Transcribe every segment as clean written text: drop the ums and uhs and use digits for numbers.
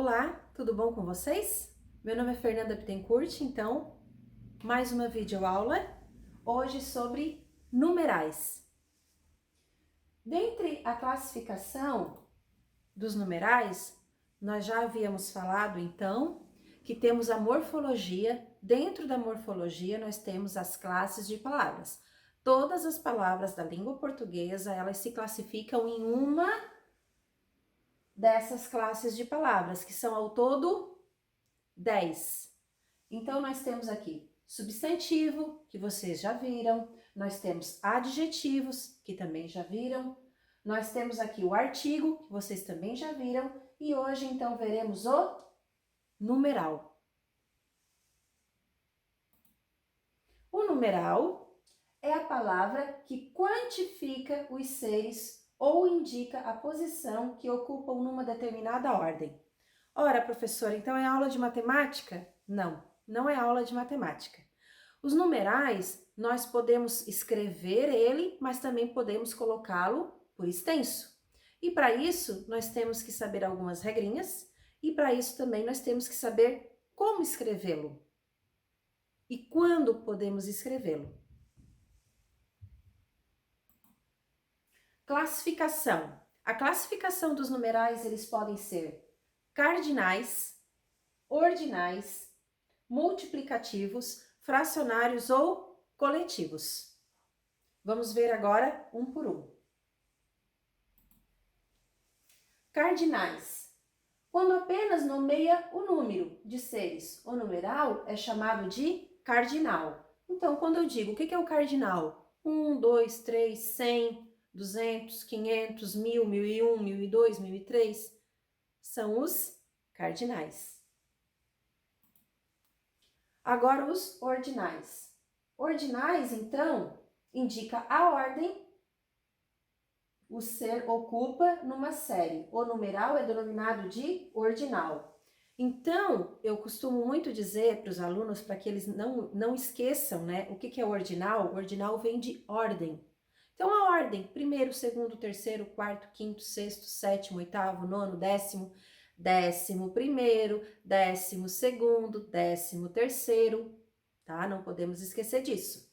Olá, tudo bom com vocês? Meu nome é Fernanda Bittencourt, então, mais uma videoaula, hoje sobre numerais. Dentre a classificação dos numerais, nós já havíamos falado, então, que temos a morfologia. Dentro da morfologia, nós temos as classes de palavras. Todas as palavras da língua portuguesa, elas se classificam em uma dessas classes de palavras, que são ao todo 10. Então, nós temos aqui substantivo, que vocês já viram, nós temos adjetivos, que também já viram, nós temos aqui o artigo, que vocês também já viram, e hoje, então, veremos o numeral. O numeral é a palavra que quantifica os seres ou indica a posição que ocupam numa determinada ordem. Ora, professora, então é aula de matemática? Não, não é aula de matemática. Os numerais, nós podemos escrever ele, mas também podemos colocá-lo por extenso. E para isso, nós temos que saber algumas regrinhas, e para isso também nós temos que saber como escrevê-lo e quando podemos escrevê-lo. Classificação. A classificação dos numerais, eles podem ser cardinais, ordinais, multiplicativos, fracionários ou coletivos. Vamos ver agora um por um. Cardinais. Quando apenas nomeia o número de seres, o numeral é chamado de cardinal. Então, quando eu digo o que é o cardinal? 1, 2, 3, 100, 200, 500, 1000, 1001, 1002, 1003, são os cardinais. Agora os ordinais. Ordinais, então, indica a ordem o ser ocupa numa série. O numeral é denominado de ordinal. Então, eu costumo muito dizer para os alunos, para que eles não esqueçam, né, o que é ordinal. Ordinal vem de ordem. Então, a ordem, primeiro, segundo, terceiro, quarto, quinto, sexto, sétimo, oitavo, nono, décimo, 11º, 12º, 13º, tá? Não podemos esquecer disso.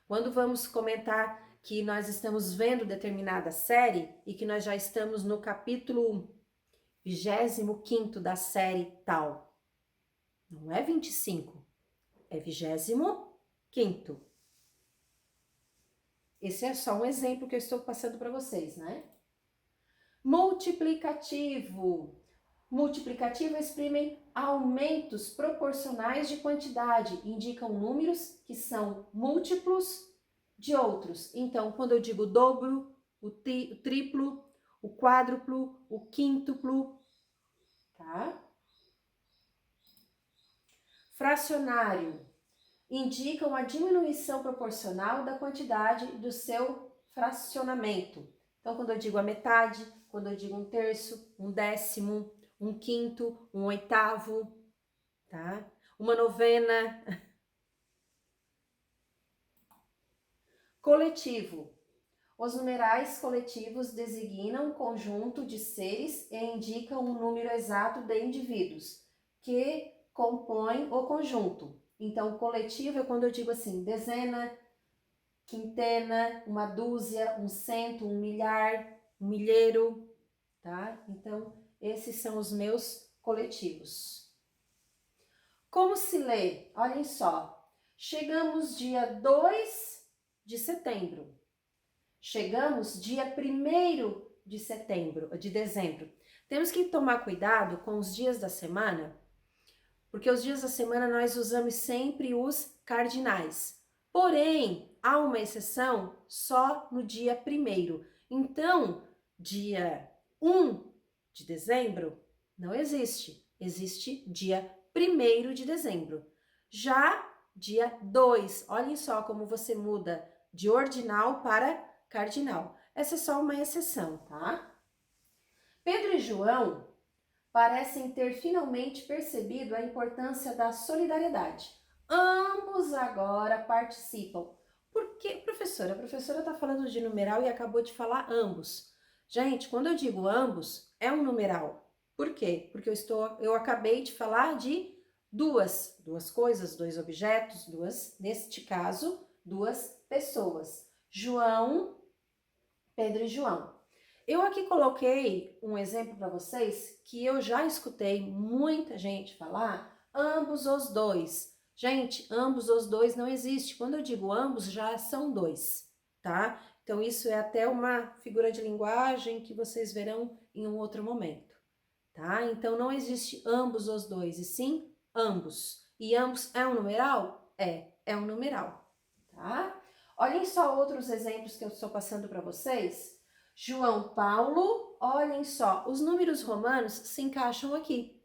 Quando vamos comentar que nós estamos vendo determinada série e que nós já estamos no capítulo 25º da série tal, não é 25, é 25º. Esse é só um exemplo que eu estou passando para vocês, né? Multiplicativo. Multiplicativo exprimem aumentos proporcionais de quantidade, indicam números que são múltiplos de outros. Então, quando eu digo dobro, o triplo, o quádruplo, o quíntuplo, tá? Fracionário indicam a diminuição proporcional da quantidade do seu fracionamento. Então, quando eu digo a metade, quando eu digo um terço, um décimo, um quinto, um oitavo, tá? Uma novena. Coletivo. Os numerais coletivos designam um conjunto de seres e indicam um número exato de indivíduos que compõem o conjunto. Então, coletivo é quando eu digo assim, dezena, quintena, uma dúzia, um cento, um milhar, um milheiro, tá? Então, esses são os meus coletivos. Como se lê? Olhem só, chegamos dia 2 de setembro. Chegamos dia 1º de setembro, de dezembro. Temos que tomar cuidado com os dias da semana, porque os dias da semana nós usamos sempre os cardinais. Porém, há uma exceção só no dia 1º. Então, dia 1 de dezembro não existe. Existe dia 1º de dezembro. Já dia 2, olhem só como você muda de ordinal para cardinal. Essa é só uma exceção, tá? Pedro e João parecem ter finalmente percebido a importância da solidariedade. Ambos agora participam. Por que, professora? A professora está falando de numeral e acabou de falar ambos. Gente, quando eu digo ambos, é um numeral. Por quê? Porque eu acabei de falar de duas coisas, dois objetos, neste caso, duas pessoas. João, Pedro e João. Eu aqui coloquei um exemplo para vocês que eu já escutei muita gente falar, ambos os dois. Gente, ambos os dois não existe. Quando eu digo ambos, já são dois, tá? Então isso é até uma figura de linguagem que vocês verão em um outro momento, tá? Então não existe ambos os dois, e sim ambos. E ambos é um numeral? É um numeral, tá? Olhem só outros exemplos que eu estou passando para vocês. João Paulo, olhem só, os números romanos se encaixam aqui,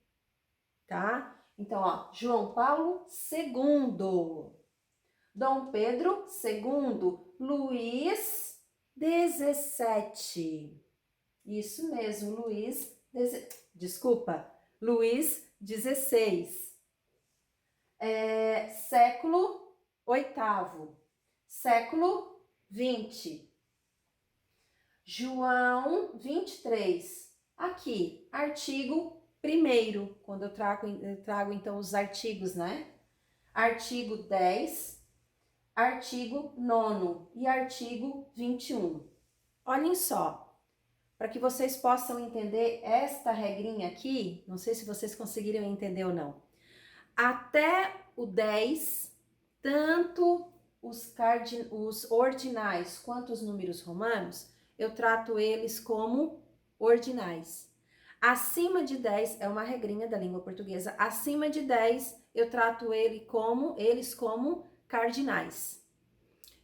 tá? Então, ó, João Paulo, segundo. Dom Pedro, segundo. Luiz, 17. Isso mesmo, Luiz, Luiz, 16. Século oitavo. Século 20. João 23. Aqui, artigo 1º, quando eu trago então os artigos, né? Artigo 10, artigo 9 e artigo 21. Olhem só, para que vocês possam entender esta regrinha aqui, não sei se vocês conseguiram entender ou não. Até o 10, tanto os ordinais quanto os números romanos, eu trato eles como ordinais. Acima de 10, é uma regrinha da língua portuguesa, acima de 10 eu trato eles como cardinais.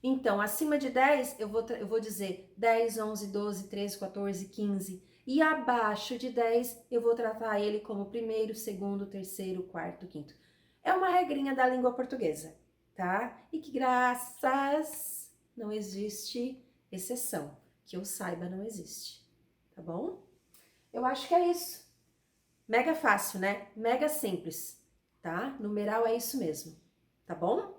Então, acima de 10 eu vou dizer 10, 11, 12, 13, 14, 15. E abaixo de 10 eu vou tratar ele como primeiro, segundo, terceiro, quarto, quinto. É uma regrinha da língua portuguesa, tá? E que graças não existe exceção. Que eu saiba, não existe, tá bom? Eu acho que é isso. Mega fácil, né? Mega simples, tá? Numeral é isso mesmo, tá bom?